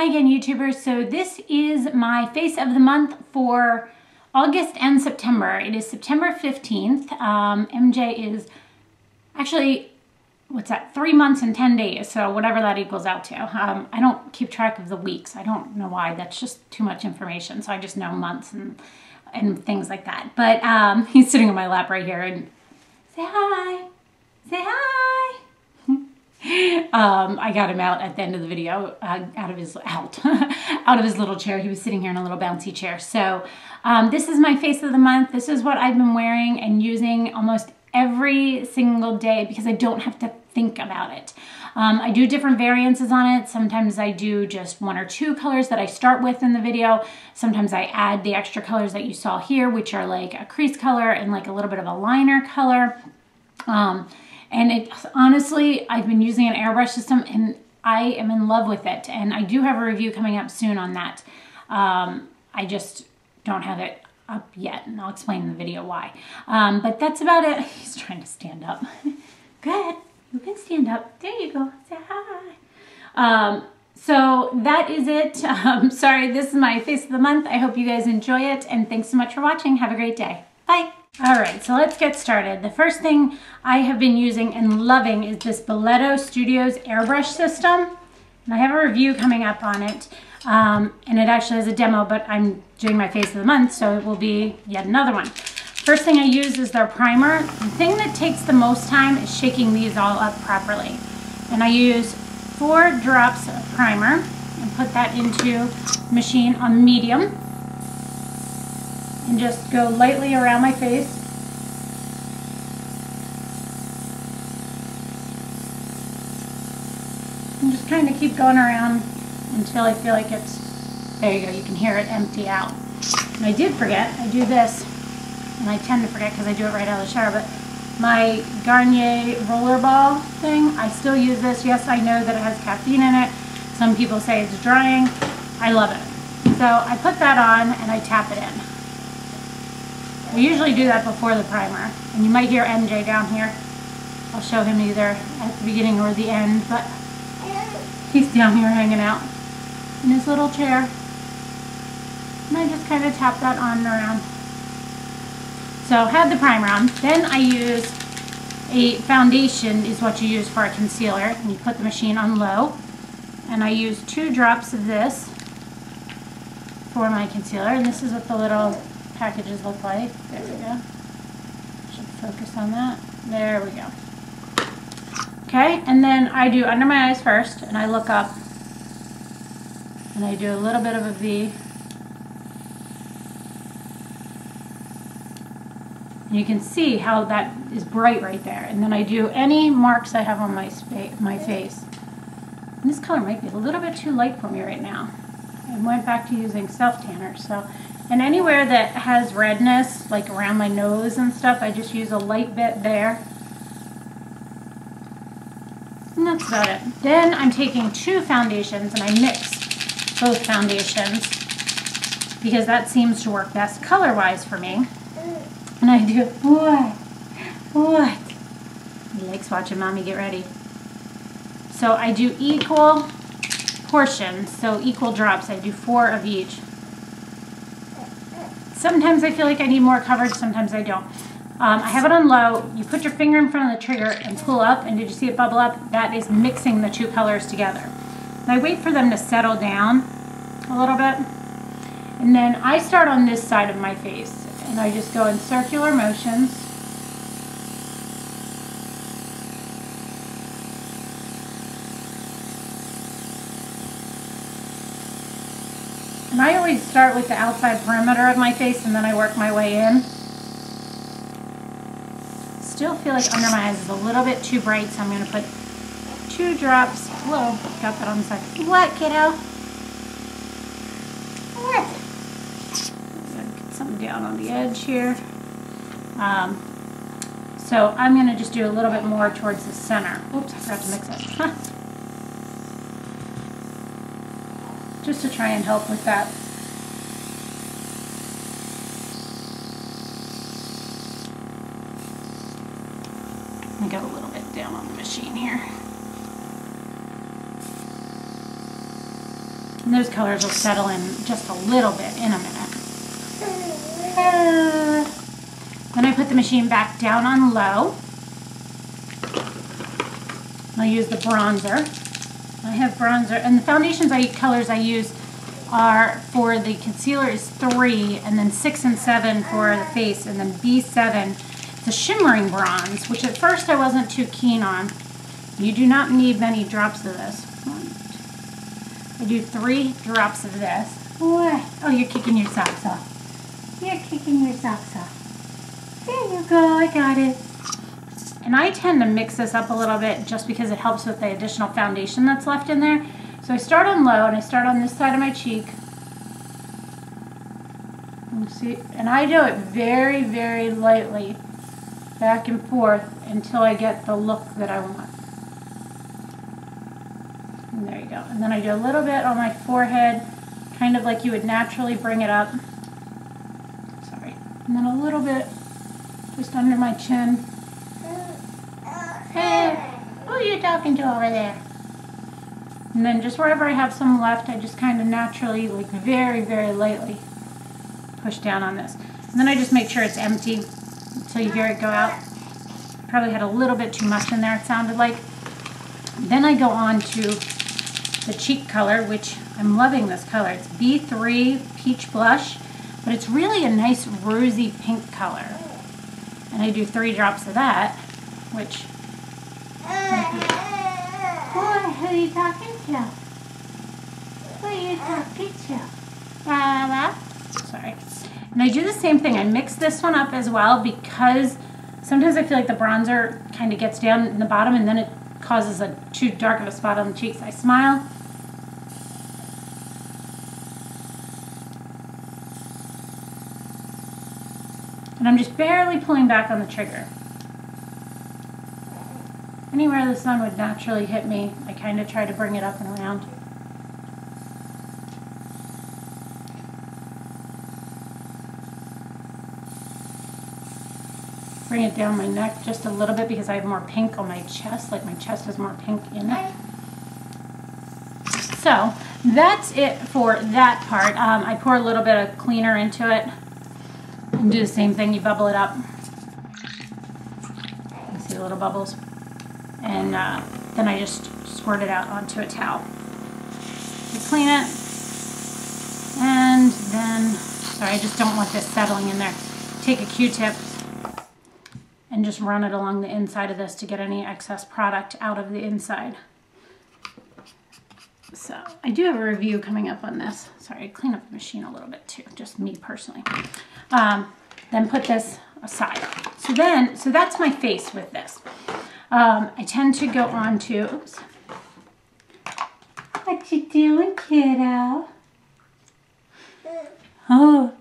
Hi again, YouTubers. So this is my face of the month for August and September. It is September 15th. MJ is actually, 3 months and 10 days. So whatever that equals out to. I don't keep track of the weeks. I don't know why. That's just too much information. So I just know months and things like that. But he's sitting on my lap right here and say hi. Say hi. I got him out at the end of the video, out of his little chair. He was sitting here in a little bouncy chair. So this is my face of the month. This is what I've been wearing and using almost every single day because I don't have to think about it. I do different variances on it. Sometimes I do just 1 or 2 colors that I start with in the video. Sometimes I add the extra colors that you saw here, which are like a crease color and like a little bit of a liner color. And it honestly, I've been using an airbrush system and I am in love with it. And I do have a review coming up soon on that. I just don't have it up yet, and I'll explain in the video why. But that's about it. He's trying to stand up. Good. You can stand up. There you go. Say hi. So that is it. Sorry, this is my face of the month. I hope you guys enjoy it. And thanks so much for watching. Have a great day. Bye. All right, so let's get started. The first thing I have been using and loving is this Boleto Studios airbrush system. And I have a review coming up on it. And it actually has a demo, but I'm doing my face of the month, so it will be yet another one. First thing I use is their primer. The thing that takes the most time is shaking these all up properly. And I use 4 drops of primer and put that into the machine on medium. And just go lightly around my face. And just kind of keep going around until I feel like it's, there you go, you can hear it empty out. And I did forget, I do this, and I tend to forget because I do it right out of the shower, but my Garnier rollerball thing, I still use this. Yes, I know that it has caffeine in it. Some people say it's drying. I love it. So I put that on and I tap it in. I usually do that before the primer, and you might hear MJ down here. I'll show him either at the beginning or the end, but he's down here hanging out in his little chair. And I just kind of tap that on and around. So I have the primer on. Then I use a foundation is what you use for a concealer, and you put the machine on low. And I use 2 drops of this for my concealer, and this is what the little packages look like. There we go. Should focus on that. There we go. Okay, and then I do under my eyes first, and I look up, and I do a little bit of a V. And you can see how that is bright right there. And then I do any marks I have on my face. And this color might be a little bit too light for me right now. I went back to using self-tanner, so. And anywhere that has redness, like around my nose and stuff, I just use a light bit there. And that's about it. Then I'm taking 2 foundations and I mix both foundations because that seems to work best color-wise for me. And I do, what? He likes watching Mommy get ready. So I do equal portions, so equal drops. I do 4 of each. Sometimes I feel like I need more coverage, sometimes I don't. I have it on low. You put your finger in front of the trigger and pull up, and did you see it bubble up? That is mixing the 2 colors together. And I wait for them to settle down a little bit. And then I start on this side of my face, and I just go in circular motions. And I always start with the outside perimeter of my face and then I work my way in. Still feel like under my eyes is a little bit too bright, so I'm going to put 2 drops. Whoa, got that on the side. What, kiddo? What? Get something down on the edge here. So I'm going to just do a little bit more towards the center. Oops, I forgot to mix it. Just to try and help with that. I got a little bit down on the machine here. And those colors will settle in just a little bit in a minute. Then I put the machine back down on low. I'll use the bronzer. I have bronzer, and the foundations colors I use are for the concealer is 3, and then 6 and 7 for the face, and then B7. It's a shimmering bronze, which at first I wasn't too keen on. You do not need many drops of this. I do 3 drops of this. What? Oh, you're kicking your socks off. You're kicking your socks off. There you go, I got it. And I tend to mix this up a little bit just because it helps with the additional foundation that's left in there. So I start on low, and I start on this side of my cheek. And see, and I do it very, very lightly, back and forth, until I get the look that I want. And there you go. And then I do a little bit on my forehead, kind of like you would naturally bring it up. Sorry. And then a little bit just under my chin. Hey, who are you talking to over there? And then just wherever I have some left, I just kind of naturally, like very, very lightly push down on this. And then I just make sure it's empty until you hear it go out. Probably had a little bit too much in there, it sounded like. Then I go on to the cheek color, which I'm loving this color. It's B3 Peach Blush, but it's really a nice rosy pink color. And I do 3 drops of that, which... Boy, who are you talking to? Who are you talking to? Sorry. And I do the same thing. I mix this one up as well because sometimes I feel like the bronzer kind of gets down in the bottom and then it causes too dark of a spot on the cheeks. I smile. And I'm just barely pulling back on the trigger. Anywhere the sun would naturally hit me, I kind of try to bring it up and around. Bring it down my neck just a little bit because I have more pink on my chest, like my chest has more pink in it. So that's it for that part. I pour a little bit of cleaner into it and do the same thing. You bubble it up. You see the little bubbles. And then I just squirt it out onto a towel. You clean it, and then, sorry, I just don't want this settling in there. Take a Q-tip and just run it along the inside of this to get any excess product out of the inside. So I do have a review coming up on this. Sorry, I clean up the machine a little bit too, just me personally. Then put this aside. So that's my face with this. I tend to go on to, oops. What you doing, kiddo? Oh,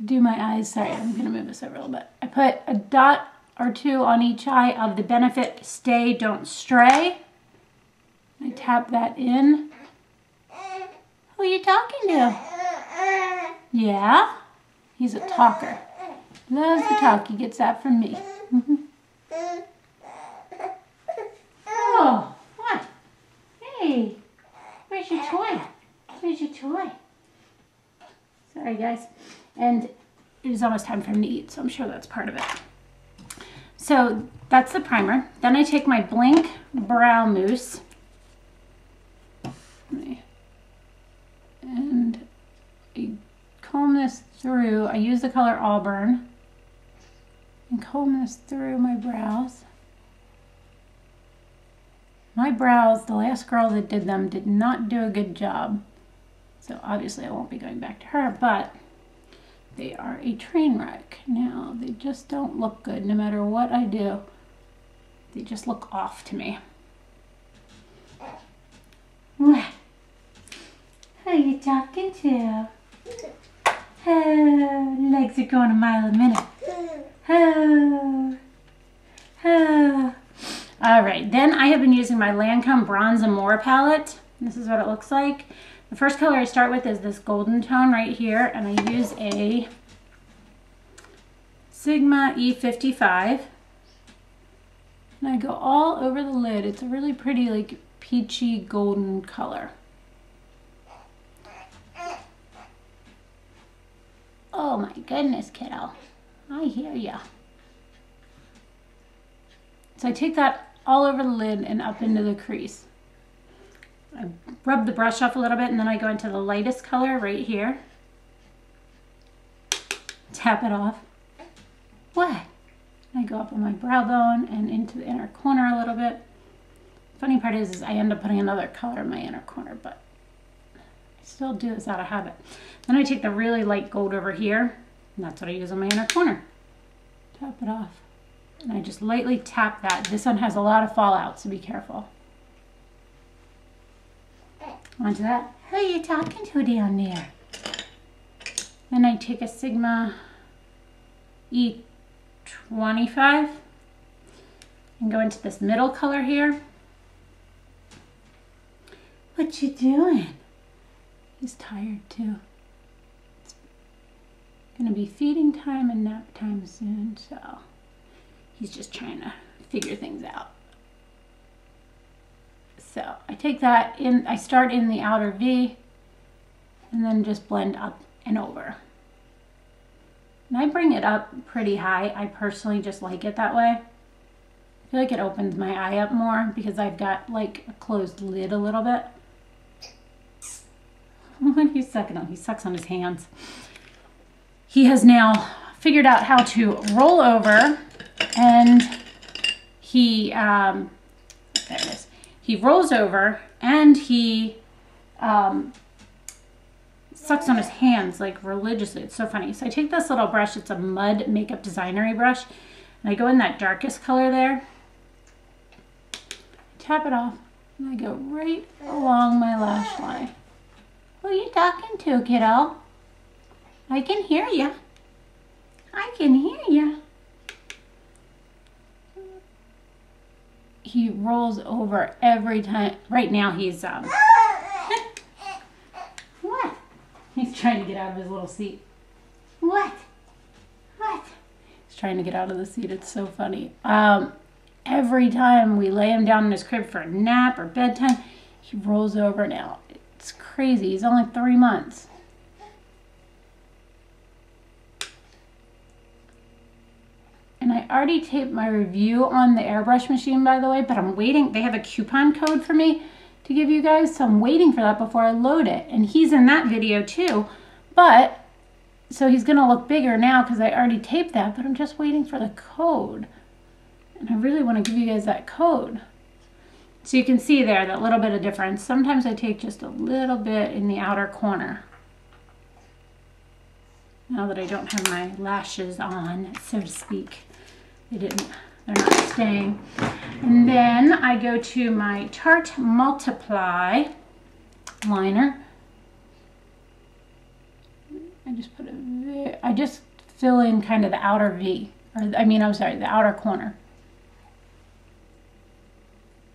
do my eyes. Sorry, I'm going to move this over a little bit. I put a dot or 2 on each eye of the Benefit Stay Don't Stray. I tap that in. Who are you talking to? Yeah? He's a talker. Loves to talk. He gets that from me. Oh, what? Hey, where's your toy? Where's your toy? Sorry, guys. And it is almost time for him to eat, so I'm sure that's part of it. So that's the primer. Then I take my Blink Brow Mousse and I comb this through. I use the color Auburn and comb this through my brows. My brows, the last girl that did them did not do a good job. So obviously I won't be going back to her, but they are a train wreck now. They just don't look good no matter what I do. They just look off to me. What? Who are you talking to? Oh, legs are going a mile a minute. Oh. Oh. All right, then I have been using my Lancome Bronze Amore palette. This is what it looks like. The first color I start with is this golden tone right here, and I use a Sigma E55. And I go all over the lid. It's a really pretty, like, peachy golden color. my goodness, kiddo. I hear ya. So I take that all over the lid and up into the crease. I rub the brush off a little bit and then I go into the lightest color right here. Tap it off. What? I go up on my brow bone and into the inner corner a little bit. Funny part is I end up putting another color in my inner corner, but I still do this out of habit. Then I take the really light gold over here, and that's what I use on my inner corner. Tap it off. And I just lightly tap that. This one has a lot of fallout, so be careful. Onto that. Who are you talking to down there? Then I take a Sigma E25 and go into this middle color here. What you doing? He's tired too. It's gonna be feeding time and nap time soon, so he's just trying to figure things out. So I take that in, I start in the outer V and then just blend up and over. And I bring it up pretty high. I personally just like it that way. I feel like it opens my eye up more because I've got like a closed lid a little bit. What are you sucking on? He sucks on his hands. He has now figured out how to roll over and he, there it is. He rolls over and he sucks on his hands like religiously. It's so funny. So I take this little brush. It's a mud makeup designery brush. And I go in that darkest color there. Tap it off. And I go right along my lash line. Who are you talking to, kiddo? I can hear ya. I can hear ya. He rolls over every time. Right now he's what? He's trying to get out of his little seat. What? What? He's trying to get out of the seat. It's so funny. Every time we lay him down in his crib for a nap or bedtime, he rolls over now. It's crazy. He's only 3 months. And I already taped my review on the airbrush machine, by the way, but I'm waiting. They have a coupon code for me to give you guys, so I'm waiting for that before I load it. And he's in that video too, but so he's gonna look bigger now because I already taped that, but I'm just waiting for the code. And I really want to give you guys that code. So you can see there that little bit of difference. Sometimes I take just a little bit in the outer corner. Now that I don't have my lashes on, so to speak. They're not staying. And then I go to my Tarte Multiply liner. I just fill in kind of the outer V, or I'm sorry, the outer corner.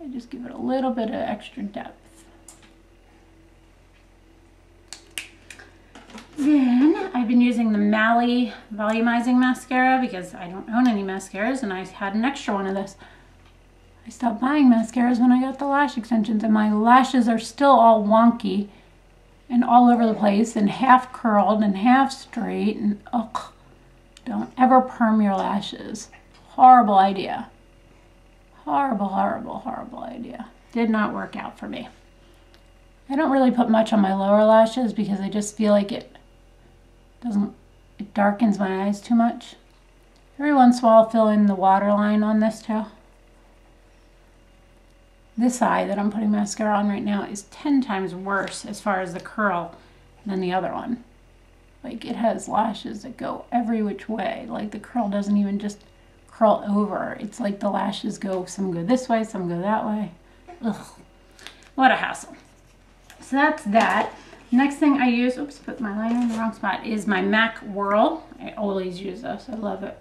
I just give it a little bit of extra depth. Then I've been using the Mally volumizing mascara because I don't own any mascaras and I had an extra one of this. I stopped buying mascaras when I got the lash extensions and my lashes are still all wonky and all over the place and half curled and half straight and ugh. Don't ever perm your lashes. Horrible idea. Horrible, horrible, horrible idea. Did not work out for me. I don't really put much on my lower lashes because I just feel like it darkens my eyes too much. Every once in a while I'll fill in the waterline on this too. This eye that I'm putting mascara on right now is 10 times worse as far as the curl than the other one. Like it has lashes that go every which way. Like the curl doesn't even just curl over. It's like the lashes go, some go this way, some go that way. Ugh, what a hassle. So that's that. Next thing I use, oops, put my liner in the wrong spot, is my MAC Whirl. I always use this, I love it.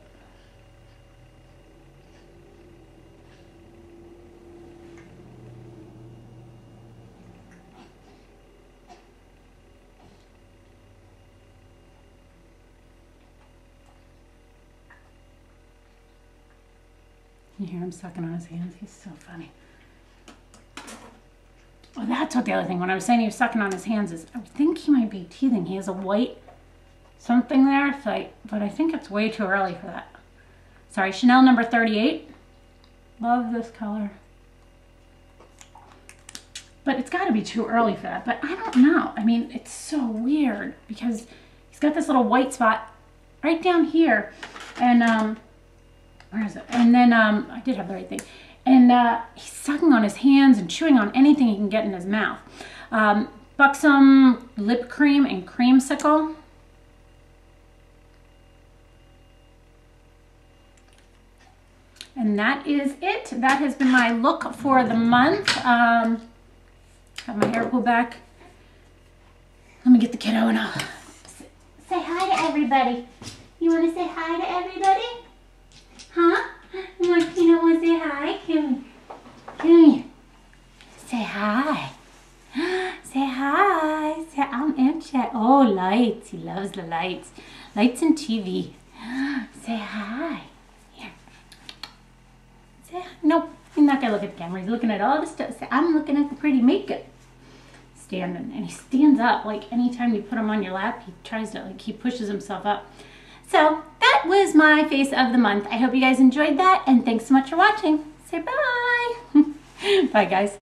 You hear him sucking on his hands? He's so funny. Oh, that's what the other thing, when I was saying he was sucking on his hands, is I think he might be teething. He has a white something there, so but I think it's way too early for that. Sorry, Chanel number 38. Love this color. But it's got to be too early for that. But I don't know. I mean, it's so weird because he's got this little white spot right down here. And, where is it? And then, I did have the right thing. And he's sucking on his hands and chewing on anything he can get in his mouth. Buxom lip cream and creamsicle. And that is it. That has been my look for the month. Have my hair pulled back. Let me get the kiddo and I'll say hi to everybody. You want to say hi to everybody? Huh? You want to say hi? Come here. Say hi. Say hi. Say I'm MJ. Oh, lights. He loves the lights. Lights and TV. Say hi. Here. Say hi. Nope. He's not going to look at the camera. He's looking at all the stuff. Say, I'm looking at the pretty makeup. Standing. And he stands up. Like anytime you put him on your lap, he tries to, like, he pushes himself up. So that was my face of the month. I hope you guys enjoyed that. And thanks so much for watching. Say bye. Bye, guys.